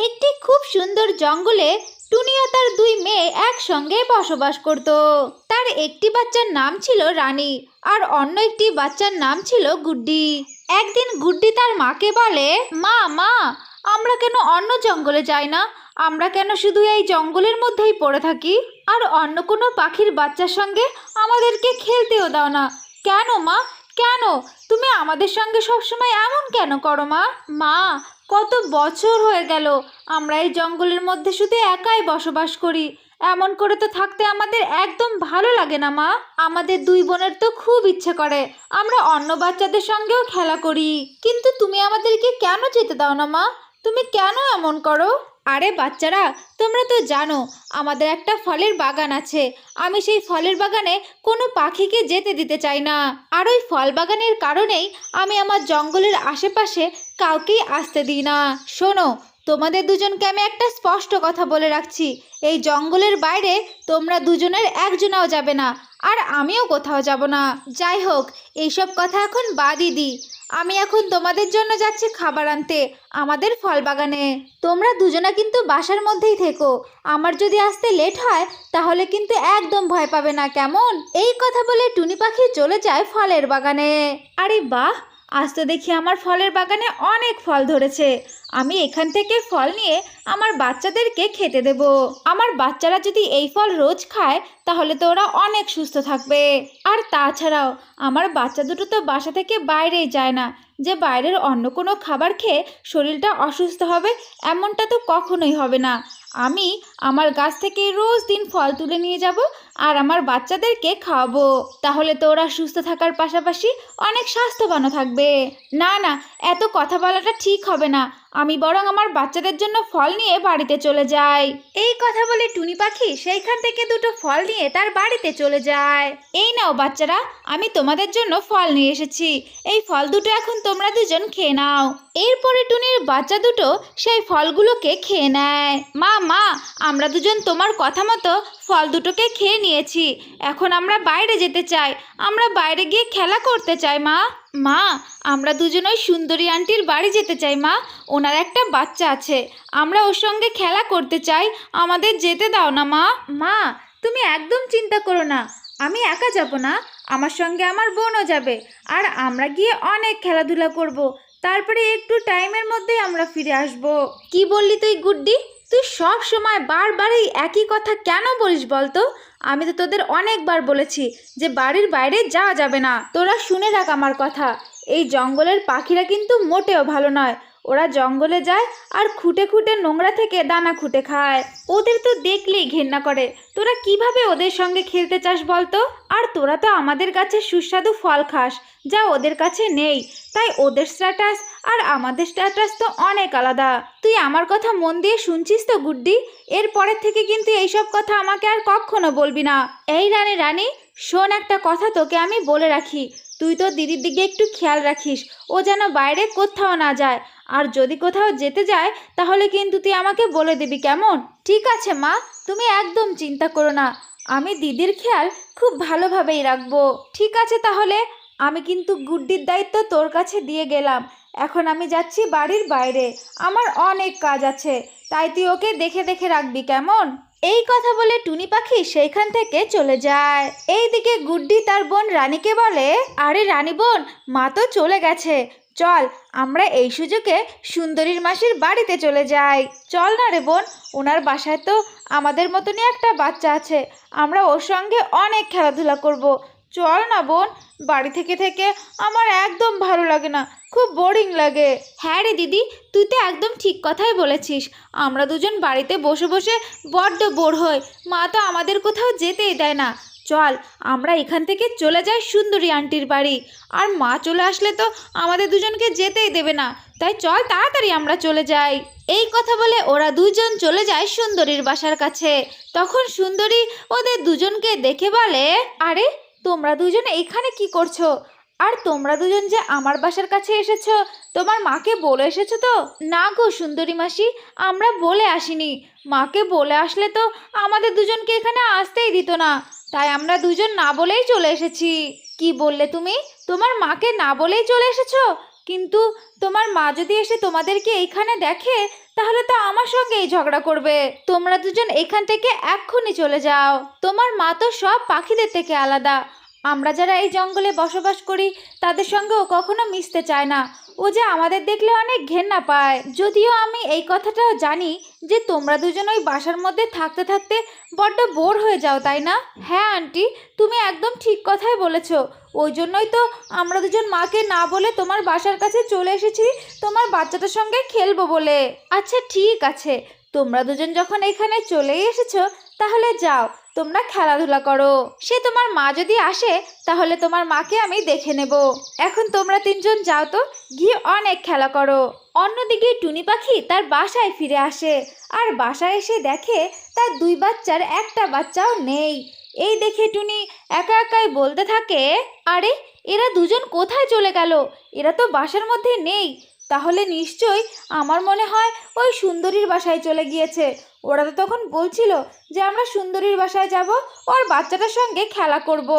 একটি খুব সুন্দর জঙ্গলে টুনি ও তার দুই মেয়ে একসঙ্গে বসবাস করত। তার একটি বাচ্চার নাম ছিল রানী আর অন্য একটি বাচ্চার নাম ছিল গুড্ডি। একদিন গুড্ডি তার মাকে বলে, মা মা আমরা কেন অন্য জঙ্গলে যাই না? আমরা কেন শুধু এই জঙ্গলের মধ্যেই পড়ে থাকি আর অন্য কোনো পাখির বাচ্চার সঙ্গে আমাদেরকে খেলতেও দাও না? কেন মা, কেন তুমি আমাদের সঙ্গে সবসময় এমন কেন করো মা? মা, কত বছর হয়ে গেল আমরা এই জঙ্গলের মধ্যে শুধু একাই বসবাস করি। এমন করে তো থাকতে আমাদের একদম ভালো লাগে না মা। আমাদের দুই বোনের তো খুব ইচ্ছে করে আমরা অন্য বাচ্চাদের সঙ্গেও খেলা করি, কিন্তু তুমি আমাদেরকে কেন যেতে দাও না মা? তুমি কেন এমন করো? আরে বাচ্চারা, তোমরা তো জানো আমাদের একটা ফলের বাগান আছে। আমি সেই ফলের বাগানে কোনো পাখিকে যেতে দিতে চাই না, আর ওই ফল বাগানের কারণেই আমি আমার জঙ্গলের আশেপাশে কাউকেই আসতে দিই না। শোনো, তোমাদের দুজনকে আমি একটা স্পষ্ট কথা বলে রাখছি, এই জঙ্গলের বাইরে তোমরা দুজনের একজনাও যাবে না, আর আমিও কোথাও যাব না। যাই হোক, এইসব কথা এখন বাদই দিই। আমি এখন তোমাদের জন্য যাচ্ছি খাবার আনতে আমাদের ফল বাগানে। তোমরা দুজনা কিন্তু বাসার মধ্যেই থেকো। আমার যদি আসতে লেট হয় তাহলে কিন্তু একদম ভয় পাবে না, কেমন? এই কথা বলে টুনি পাখি চলে যায় ফলের বাগানে। আরে বাহ, আজ তো দেখি আমার ফলের বাগানে অনেক ফল ধরেছে। আমি এখান থেকে ফল নিয়ে আমার বাচ্চাদেরকে খেতে দেব। আমার বাচ্চারা যদি এই ফল রোজ খায় তাহলে তো ওরা অনেক সুস্থ থাকবে। আর তাছাড়াও আমার বাচ্চা দুটো তো বাসা থেকে বাইরেই যায় না, যে বাইরের অন্য কোনো খাবার খেয়ে শরীরটা অসুস্থ হবে এমনটা তো কখনোই হবে না। আমি আমার গাছ থেকে রোজ দিন ফল তুলে নিয়ে যাব আর আমার বাচ্চাদেরকে খাওয়াবো। তাহলে তো ওরা সুস্থ থাকার পাশাপাশি অনেক স্বাস্থ্যবানও থাকবে। না না, এত কথা বলাটা ঠিক হবে না। আমি বরং আমার বাচ্চাদের জন্য ফল নিয়ে বাড়িতে চলে যাই। এই কথা বলে টুনি পাখি সেইখান থেকে দুটো ফল নিয়ে তার বাড়িতে চলে যায়। এই নাও বাচ্চারা, আমি তোমাদের জন্য ফল নিয়ে এসেছি। এই ফল দুটো এখন তোমরা দুজন খেয়ে নাও। এরপরে টুনির বাচ্চা দুটো সেই ফলগুলোকে খেয়ে নেয়। মা মা, আমরা দুজন তোমার কথা মতো ফল দুটোকে খেয়ে নিয়েছি। এখন আমরা বাইরে যেতে চাই, আমরা বাইরে গিয়ে খেলা করতে চাই। মা মা, আমরা দুজন ওই সুন্দরী আন্টির বাড়ি যেতে চাই মা। ওনার একটা বাচ্চা আছে, আমরা ওর সঙ্গে খেলা করতে চাই, আমাদের যেতে দাও না মা। মা, তুমি একদম চিন্তা করো না, আমি একা যাব না, আমার সঙ্গে আমার বোনও যাবে, আর আমরা গিয়ে অনেক খেলাধুলা করব। তারপরে একটু টাইমের মধ্যেই আমরা ফিরে আসব। কি বললি তুই গুড্ডি? তুই সব সময় বারবার এই একই কথা কেন বলিস বলতো? আমি তো তোদের অনেকবার বলেছি যে বাড়ির বাইরে যাওয়া যাবে না। তোরা শুনে রাখ আমার কথা, এই জঙ্গলের পাখিরা কিন্তু মোটেও ভালো নয়। ওরা জঙ্গলে যায় আর খুঁটে খুঁটে নোংরা থেকে দানা খুঁটে খায়। ওদের তো দেখলেই ঘেন্না করে। তোরা কিভাবে ওদের সঙ্গে খেলতে চাস বলতো? আর তোরা তো আমাদের কাছে সুস্বাদু ফল খাস, যা ওদের কাছে নেই। তাই ওদের স্ট্যাটাস আর আমাদের স্ট্যাটাস তো অনেক আলাদা। তুই আমার কথা মন দিয়ে শুনছিস তো গুড্ডি? এরপরের থেকে কিন্তু এইসব কথা আমাকে আর কখনো বলবি না। এই রানী রানী, শোন, একটা কথা তোকে আমি বলে রাখি, তুই তো দিদির দিকে একটু খেয়াল রাখিস, ও যেন বাইরে কোথাও না যায়। আর যদি কোথাও যেতে যায় তাহলে কিন্তু তুই আমাকে বলে দিবি, কেমন? ঠিক আছে মা, তুমি একদম চিন্তা করো না, আমি দিদির খেয়াল খুব ভালোভাবেই রাখবো। ঠিক আছে তাহলে, আমি কিন্তু গুড্ডির দায়িত্ব তোর কাছে দিয়ে গেলাম। এখন আমি যাচ্ছি বাড়ির বাইরে, আমার অনেক কাজ আছে, তাই তুই ওকে দেখে দেখে রাখবি, কেমন? এই কথা বলে টুনি পাখি সেইখান থেকে চলে যায়। এইদিকে গুড্ডি তার বোন রানীকে বলে, আরে রানী বোন, মা তো চলে গেছে, চল আমরা এই সুযোগে সুন্দরীর মাসির বাড়িতে চলে যাই। চল না রে বোন, ওনার বাসায় তো আমাদের মতনই একটা বাচ্চা আছে, আমরা ওর সঙ্গে অনেক খেলাধুলা করব। চল না বোন, বাড়ি থেকে থেকে আমার একদম ভালো লাগে না, খুব বোরিং লাগে। হ্যাঁ রে দিদি, তুই তো একদম ঠিক কথাই বলেছিস। আমরা দুজন বাড়িতে বসে বসে বড্ড বোর হই, মা তো আমাদের কোথাও যেতেই দেয় না। চল আমরা এখান থেকে চলে যাই সুন্দরী আন্টির বাড়ি, আর মা চলে আসলে তো আমাদের দুজনকে যেতেই দেবে না, তাই চল তাড়াতাড়ি আমরা চলে যাই। এই কথা বলে ওরা দুজন চলে যায় সুন্দরীর বাসার কাছে। তখন সুন্দরী ওদের দুজনকে দেখে বলে, আরে তোমরা দুজন এখানে কি করছো? আর তোমরা দুজন যে আমার বাসার কাছে এসেছো, তোমার মাকে বলে এসেছো তো? না গো সুন্দরী মাসি, আমরা বলে আসিনি। মাকে বলে আসলে তো আমাদের দুজনকে এখানে আসতেই দিত না, তাই আমরা দুজন না বলেই চলে এসেছি। কি বললে তুমি? তোমার মাকে না বলেই চলে এসেছো? কিন্তু তোমার মা যদি এসে তোমাদেরকে এইখানে দেখে তাহলে তো আমার সঙ্গেই ঝগড়া করবে। তোমরা দুজন এখান থেকে এক্ষুনি চলে যাও। তোমার মা তো সব পাখিদের থেকে আলাদা। আমরা যারা এই জঙ্গলে বসবাস করি তাদের সঙ্গেও কখনো মিশতে চায় না। ও যে আমাদের দেখলে অনেক ঘেন্না পায়। যদিও আমি এই কথাটাও জানি যে তোমরা দুজন ওই বাসার মধ্যে থাকতে থাকতে বড্ড বোর হয়ে যাও, তাই না? হ্যাঁ আন্টি, তুমি একদম ঠিক কথাই বলেছ। ওই জন্যই তো আমরা দুজন মাকে না বলে তোমার বাসার কাছে চলে এসেছি তোমার বাচ্চাটার সঙ্গে খেলবো বলে। আচ্ছা ঠিক আছে, তোমরা দুজন যখন এখানে চলেই এসেছো তাহলে যাও, তোমরা খেলাধুলা করো। সে তোমার মা যদি আসে তাহলে তোমার মাকে আমি দেখে নেব। এখন তোমরা তিনজন যাও তো, গিয়ে অনেক খেলা করো। অন্যদিকে টুনি পাখি তার বাসায় ফিরে আসে আর বাসায় এসে দেখে তার দুই বাচ্চার একটা বাচ্চাও নেই। এই দেখে টুনি একা একাই বলতে থাকে, আরে এরা দুজন কোথায় চলে গেল? এরা তো বাসার মধ্যে নেই। তাহলে নিশ্চয়ই আমার মনে হয় ওই সুন্দরীর বাসায় চলে গিয়েছে। ওরা তো তখন বলছিল যে আমরা সুন্দরীর বাসায় যাব, ওর বাচ্চাটার সঙ্গে খেলা করব।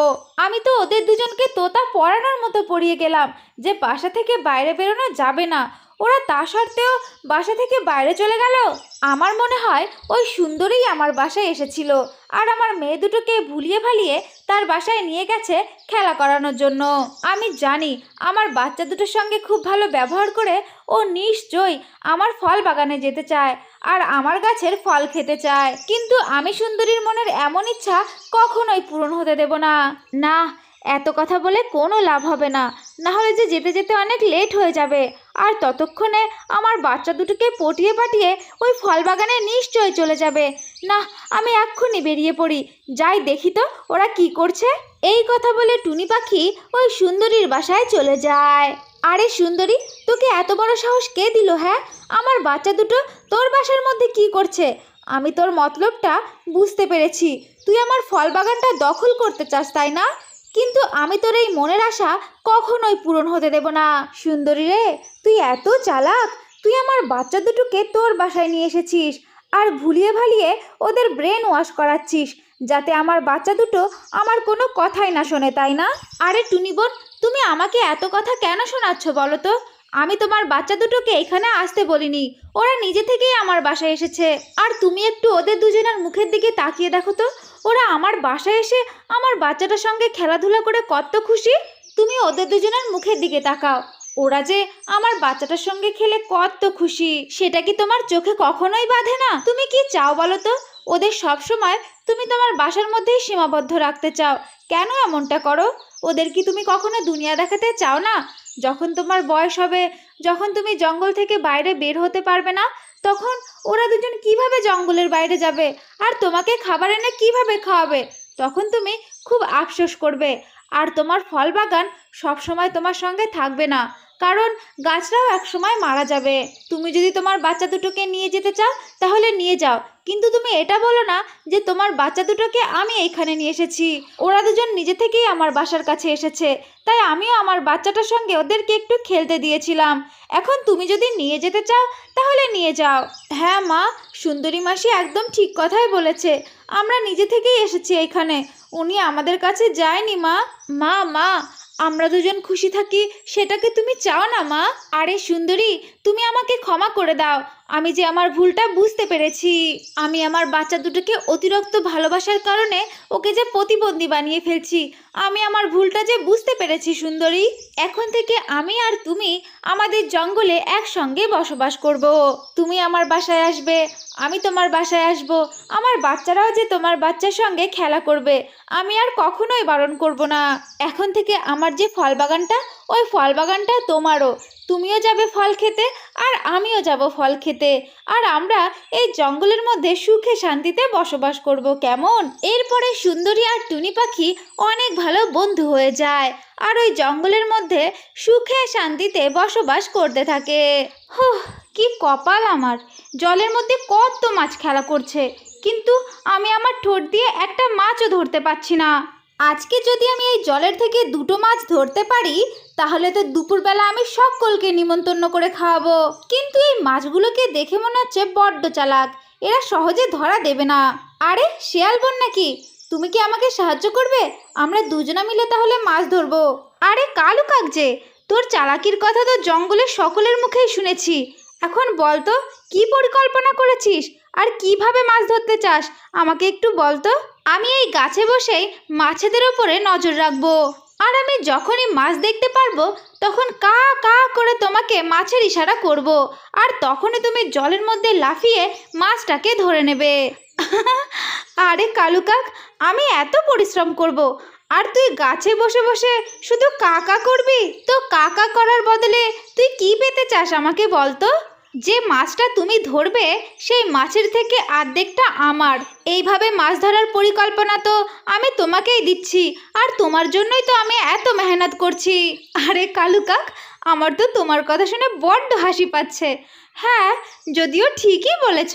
আমি তো ওদের দুজনকে তোতা পড়ানোর মতো পড়িয়ে গেলাম যে বাসা থেকে বাইরে বেরোনো যাবে না। ওরা তা সত্ত্বেও বাসা থেকে বাইরে চলে গেল। আমার মনে হয় ওই সুন্দরীই আমার বাসায় এসেছিল আর আমার মেয়ে দুটোকে ভুলিয়ে ভালিয়ে তার বাসায় নিয়ে গেছে খেলা করানোর জন্য। আমি জানি আমার বাচ্চা দুটোর সঙ্গে খুব ভালো ব্যবহার করে ও নিশ্চয়ই আমার ফল বাগানে যেতে চায় আর আমার গাছের ফল খেতে চায়। কিন্তু আমি সুন্দরীর মনের এমন ইচ্ছা কখনোই পূরণ হতে দেব না। না, এত কথা বলে কোনো লাভ হবে না, না হলে যে যেতে যেতে অনেক লেট হয়ে যাবে। আর ততক্ষণে আমার বাচ্চা দুটোকে পটিয়ে পাঠিয়ে ওই ফল বাগানে নিশ্চয়ই চলে যাবে। না, আমি এক্ষুনি বেরিয়ে পড়ি, যাই দেখি তো ওরা কি করছে। এই কথা বলে টুনি পাখি ওই সুন্দরীর বাসায় চলে যায়। আরে সুন্দরী, তোকে এত বড় সাহস কে দিল? হ্যাঁ, আমার বাচ্চা দুটো তোর বাসার মধ্যে কি করছে? আমি তোর মতলবটা বুঝতে পেরেছি। তুই আমার ফল বাগানটা দখল করতে চাস, তাই না? কিন্তু আমি তোর এই মনের আশা কখনোই পূরণ হতে দেব না। সুন্দরী রে, তুই এত চালাক। তুই আমার বাচ্চা দুটোকে তোর বাসায় নিয়ে এসেছিস আর ভুলিয়ে ভালিয়ে ওদের ব্রেন ওয়াশ করাচ্ছিস যাতে আমার বাচ্চা দুটো আমার কোনো কথাই না শোনে, তাই না? আরে টুনি বোন, তুমি আমাকে এত কথা কেন শোনাচ্ছ বলো তো? আমি তোমার বাচ্চা দুটোকে এখানে আসতে বলিনি, ওরা নিজে থেকেই আমার বাসায় এসেছে। আর তুমি একটু ওদের দুজনের মুখের দিকে তাকিয়ে দেখো তো, ওরা আমার বাসায় এসে আমার বাচ্চাটার সঙ্গে খেলাধুলা করে কত খুশি। তুমি ওদের দুজনের মুখের দিকে তাকাও, ওরা যে আমার বাচ্চাটার সঙ্গে খেলে কত খুশি, সেটা কি তোমার চোখে কখনোই বাঁধে না? তুমি কি চাও বলো তো? ওদের সব সময় তুমি তোমার বাসার মধ্যেই সীমাবদ্ধ রাখতে চাও। কেন এমনটা করো? ওদের কি তুমি কখনো দুনিয়া দেখাতে চাও না? যখন তোমার বয়স হবে, যখন তুমি জঙ্গল থেকে বাইরে বের হতে পারবে না, তখন ওরা দুজন কিভাবে জঙ্গলের বাইরে যাবে আর তোমাকে খাবার এনে কিভাবে খাওয়াবে? তখন তুমি খুব আফসোস করবে। আর তোমার ফল বাগান সব সময় তোমার সঙ্গে থাকবে না, কারণ গাছরাও একসময় মারা যাবে। তুমি যদি তোমার বাচ্চা দুটোকে নিয়ে যেতে চাও তাহলে নিয়ে যাও, কিন্তু তুমি এটা বলো না যে তোমার বাচ্চা দুটোকে আমি এইখানে নিয়ে এসেছি। ওরা দুজন নিজে থেকেই আমার বাসার কাছে এসেছে, তাই আমিও আমার বাচ্চাটার সঙ্গে ওদেরকে একটু খেলতে দিয়েছিলাম। এখন তুমি যদি নিয়ে যেতে চাও তাহলে নিয়ে যাও। হ্যাঁ মা, সুন্দরী মাসি একদম ঠিক কথাই বলেছে। আমরা নিজে থেকেই এসেছি এইখানে, উনি আমাদের কাছে যায়নি মা। মা মা আমরা দুজন খুশি থাকি সেটাকে তুমি চাও না মা? আরে সুন্দরী, তুমি আমাকে ক্ষমা করে দাও। আমি যে আমার ভুলটা বুঝতে পেরেছি। আমি আমার বাচ্চা দুটোকে অতিরিক্ত ভালোবাসার কারণে ওকে যে প্রতিবন্ধী বানিয়ে ফেলছি। আমি আমার ভুলটা যে বুঝতে পেরেছি সুন্দরী। এখন থেকে আমি আর তুমি আমাদের জঙ্গলে একসঙ্গে বসবাস করব। তুমি আমার বাসায় আসবে, আমি তোমার বাসায় আসব। আমার বাচ্চারাও যে তোমার বাচ্চার সঙ্গে খেলা করবে, আমি আর কখনোই বারণ করব না। এখন থেকে আমার যে ফল বাগানটা, ওই ফল বাগানটা তোমারও। তুমিও যাবে ফল খেতে আর আমিও যাব ফল খেতে, আর আমরা এই জঙ্গলের মধ্যে সুখে শান্তিতে বসবাস করব, কেমন? এরপরে সুন্দরী আর টুনি পাখি অনেক ভালো বন্ধু হয়ে যায় আর ওই জঙ্গলের মধ্যে সুখে শান্তিতে বসবাস করতে থাকে। হুহ, কি কপাল আমার! জলের মধ্যে কত মাছ খেলা করছে, কিন্তু আমি আমার ঠোঁট দিয়ে একটা মাছও ধরতে পারছি না। আজকে যদি আমি এই জলের থেকে দুটো মাছ ধরতে পারি তাহলে তো দুপুরবেলা আমি সকলকে নিমন্ত্রণ করে খাওয়াবো। কিন্তু এই মাছগুলোকে দেখে মনে হচ্ছে বড্ড চালাক, এরা সহজে ধরা দেবে না। আরে শিয়াল বোন নাকি? তুমি কি আমাকে সাহায্য করবে? আমরা দুজনা মিলে তাহলে মাছ ধরবো। আরে কালু কাক যে, তোর চালাকির কথা তো জঙ্গলের সকলের মুখেই শুনেছি। এখন বল তো কি পরিকল্পনা করেছিস আর কিভাবে মাছ ধরতে চাস, আমাকে একটু বল তো। আমি এই গাছে বসেই মাছেদের ওপরে নজর রাখবো, আর আমি যখনই মাছ দেখতে পারবো তখন কা কা করে তোমাকে মাছের ইশারা করব, আর তখনই তুমি জলের মধ্যে লাফিয়ে মাছটাকে ধরে নেবে। আরে কালু কাক, আমি এত পরিশ্রম করব আর তুই গাছে বসে বসে শুধু কাকা করবি? তো কাকা করার বদলে তুই কি পেতে চাস আমাকে বল তো। যে মাছটা তুমি ধরবে সেই মাছের থেকে অর্ধেকটা আমার। এইভাবে মাছ ধরার পরিকল্পনা তো আমি তোমাকেই দিচ্ছি, আর তোমার জন্যই তো আমি এত মেহনত করছি। আরে কালু কাক, আমার তো তোমার কথা শুনে বড্ড হাসি পাচ্ছে। হ্যাঁ, যদিও ঠিকই বলেছ,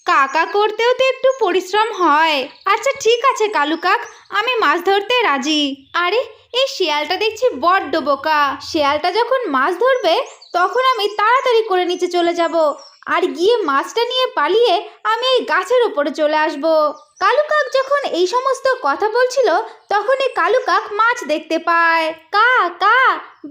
কাকা করতেও তো একটু পরিশ্রম হয়। আচ্ছা ঠিক আছে কালু কাক, আমি মাছ ধরতে রাজি। আরে এই শিয়ালটা দেখছি বড্ড বোকা। শিয়ালটা যখন মাছ ধরবে তখন আমি তাড়াতাড়ি করে নিচে চলে যাব, আর গিয়ে মাছটা নিয়ে পালিয়ে আমি এই গাছের উপরে চলে আসব। কালু কাক যখন এই সমস্ত কথা বলছিল তখনই কালু কাক মাছ দেখতে পায়। কা কা,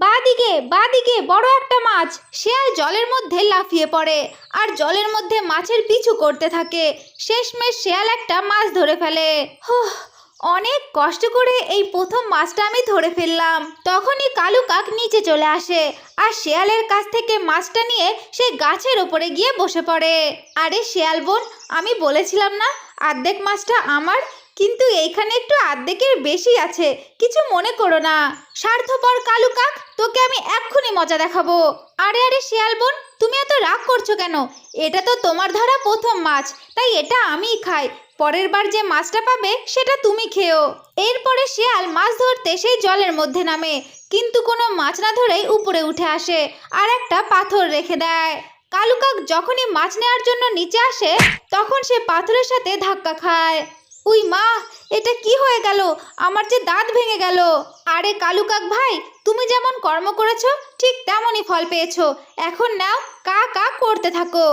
বাদিকে বাদিকে বড় একটা মাছ। শিয়াল জলের মধ্যে লাফিয়ে পড়ে আর জলের মধ্যে মাছের পিছু করতে থাকে। শেষমেশ শিয়াল একটা মাছ ধরে ফেলে। হুহ, অনেক কষ্ট করে এই প্রথম মাছটা আমি ধরে ফেললাম। তখনই কালু কাক নিচে চলে আসে আর শিয়ালের কাছ থেকে মাছটা নিয়ে সে গাছের ওপরে গিয়ে বসে পড়ে। আরে শিয়াল বোন, আমি বলেছিলাম না অর্ধেক মাছটা আমার, কিন্তু এইখানে একটু অর্ধেকের বেশি আছে, কিছু মনে করো না। স্বার্থপর কালু কাক, তোকে আমি এক্ষুনি মজা দেখাবো। আরে আরে শিয়াল বোন, তুমি এত রাগ করছো কেন? এটা তো তোমার ধরা প্রথম মাছ, তাই এটা আমিই খাই। পরের বার যে মাছটা পাবে সেটা তুমি খেও। এরপরে শিয়াল মাছ ধরতে সেই জলের মধ্যে নামে, কিন্তু কোনো মাছ না ধরেই উপরে উঠে আসে আর একটা পাথর রেখে দেয়। কালু কাক যখনই মাছ নেওয়ার জন্য নিচে আসে তখন সে পাথরের সাথে ধাক্কা খায়। উই মা, এটা কি হয়ে গেল? আমার যে দাঁত ভেঙে গেল। আরে কালু কাক ভাই, তুমি যেমন কর্ম করেছো ঠিক তেমনই ফল পেয়েছো। এখন নাও, কা কা করতে থাকো।